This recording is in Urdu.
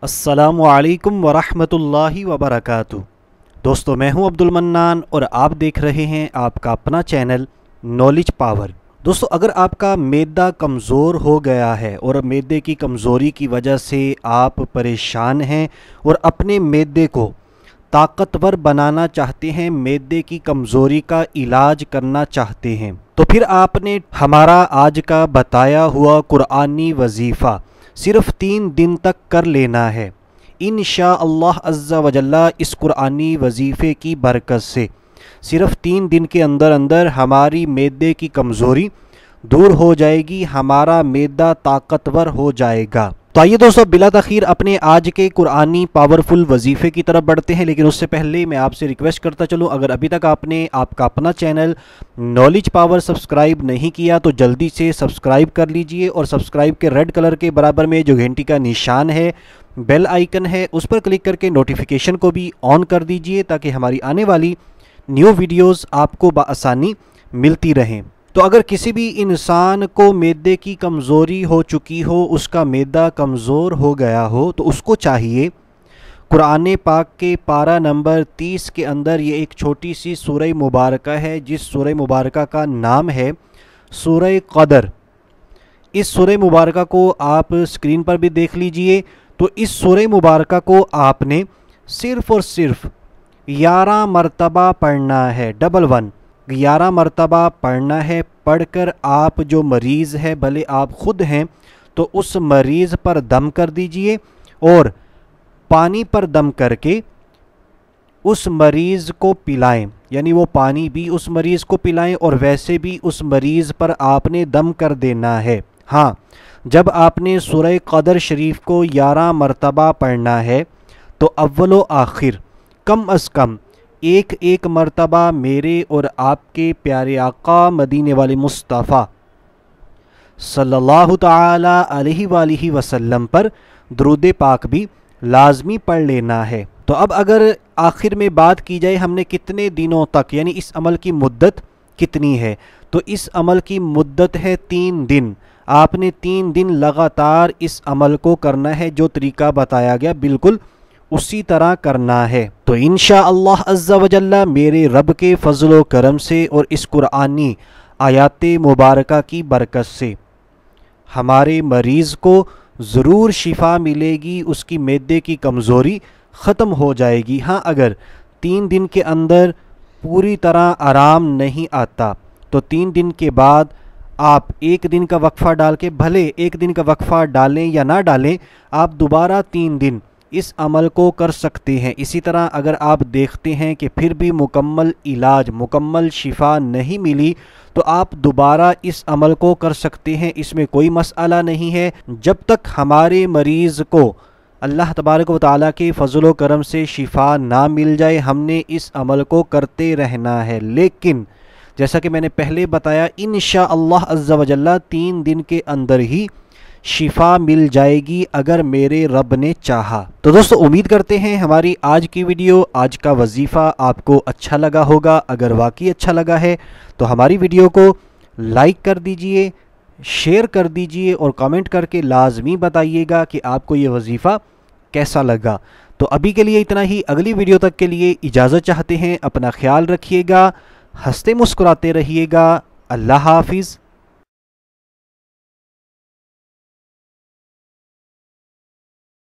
السلام علیکم ورحمۃ اللہ وبرکاتہ۔ دوستو میں ہوں عبدل منان اور آپ دیکھ رہے ہیں آپ کا اپنا چینل نالج پاور۔ دوستو اگر آپ کا میدا کمزور ہو گیا ہے اور میدے کی کمزوری کی وجہ سے آپ پریشان ہیں اور اپنے میدے کو طاقتور بنانا چاہتے ہیں، میدے کی کمزوری کا علاج کرنا چاہتے ہیں، تو پھر آپ نے ہمارا آج کا بتایا ہوا قرآنی وظیفہ صرف 3 دن تک کر لینا ہے۔ انشاءاللہ عز و جل اس قرآنی وظیفے کی برکت سے صرف 3 دن کے اندر ہماری میدے کی کمزوری دور ہو جائے گی، ہمارا میدا طاقتور ہو جائے گا۔ تو آئیے دوستو بلا تاخیر اپنے آج کے قرآنی پاورفل وظیفے کی طرف بڑھتے ہیں، لیکن اس سے پہلے میں آپ سے ریکویسٹ کرتا چلوں، اگر ابھی تک آپ نے آپ کا اپنا چینل نالج پاور سبسکرائب نہیں کیا تو جلدی سے سبسکرائب کر لیجئے، اور سبسکرائب کے ریڈ کلر کے برابر میں جو گھنٹی کا نشان ہے، بیل آئیکن ہے، اس پر کلک کر کے نوٹیفیکیشن کو بھی آن کر دیجئے تاکہ ہماری آنے والی نیو ویڈیوز آپ کو بآسانی ملتی رہیں۔ تو اگر کسی بھی انسان کو میدے کی کمزوری ہو چکی ہو، اس کا میدا کمزور ہو گیا ہو، تو اس کو چاہیے قرآن پاک کے پارہ نمبر 30 کے اندر یہ ایک چھوٹی سی سورہ مبارکہ ہے، جس سورہ مبارکہ کا نام ہے سورہ قدر۔ اس سورہ مبارکہ کو آپ اسکرین پر بھی دیکھ لیجئے۔ تو اس سورہ مبارکہ کو آپ نے صرف اور صرف 11 مرتبہ پڑھنا ہے، 11 مرتبہ پڑھنا ہے۔ پڑھ کر آپ جو مریض ہے، بھلے آپ خود ہیں، تو اس مریض پر دم کر دیجئے، اور پانی پر دم کر کے اس مریض کو پلائیں، یعنی وہ پانی بھی اس مریض کو پلائیں، اور ویسے بھی اس مریض پر آپ نے دم کر دینا ہے۔ ہاں، جب آپ نے سورہ قدر شریف کو 11 مرتبہ پڑھنا ہے تو اول و آخر کم از کم ایک مرتبہ میرے اور آپ کے پیارے آقا مدینے والے مصطفیٰ صلی اللہ تعالی علیہ وآلہ وسلم پر درود پاک بھی لازمی پڑھ لینا ہے۔ تو اب اگر آخر میں بات کی جائے ہم نے کتنے دنوں تک، یعنی اس عمل کی مدت کتنی ہے، تو اس عمل کی مدت ہے 3 دن۔ آپ نے 3 دن لگاتار اس عمل کو کرنا ہے، جو طریقہ بتایا گیا بالکل اسی طرح کرنا ہے۔ تو انشاءاللہ عز و جل میرے رب کے فضل و کرم سے اور اس قرآنی آیات مبارکہ کی برکت سے ہمارے مریض کو ضرور شفا ملے گی، اس کی معدے کی کمزوری ختم ہو جائے گی۔ ہاں، اگر 3 دن کے اندر پوری طرح آرام نہیں آتا تو 3 دن کے بعد آپ 1 دن کا وقفہ ڈال کے، بھلے 1 دن کا وقفہ ڈالیں یا نہ ڈالیں، آپ دوبارہ 3 دن اس عمل کو کر سکتے ہیں۔ اسی طرح اگر آپ دیکھتے ہیں کہ پھر بھی مکمل علاج، مکمل شفا نہیں ملی، تو آپ دوبارہ اس عمل کو کر سکتے ہیں، اس میں کوئی مسئلہ نہیں ہے، جب تک ہمارے مریض کو اللہ تبارک و تعالیٰ کے فضل و کرم سے شفا نہ مل جائے، ہم نے اس عمل کو کرتے رہنا ہے۔ لیکن جیسا کہ میں نے پہلے بتایا، انشاءاللہ عز و جل 3 دن کے اندر ہی شفا مل جائے گی اگر میرے رب نے چاہا۔ تو دوستو امید کرتے ہیں ہماری آج کی ویڈیو، آج کا وظیفہ آپ کو اچھا لگا ہوگا۔ اگر واقعی اچھا لگا ہے تو ہماری ویڈیو کو لائک کر دیجئے، شیئر کر دیجئے، اور کامنٹ کر کے لازمی بتائیے گا کہ آپ کو یہ وظیفہ کیسا لگا۔ تو ابھی کے لیے اتنا ہی، اگلی ویڈیو تک کے لیے اجازت چاہتے ہیں۔ اپنا خیال رکھیے گا، ہنستے مسکراتے رہیے گا۔ اللہ حافظ۔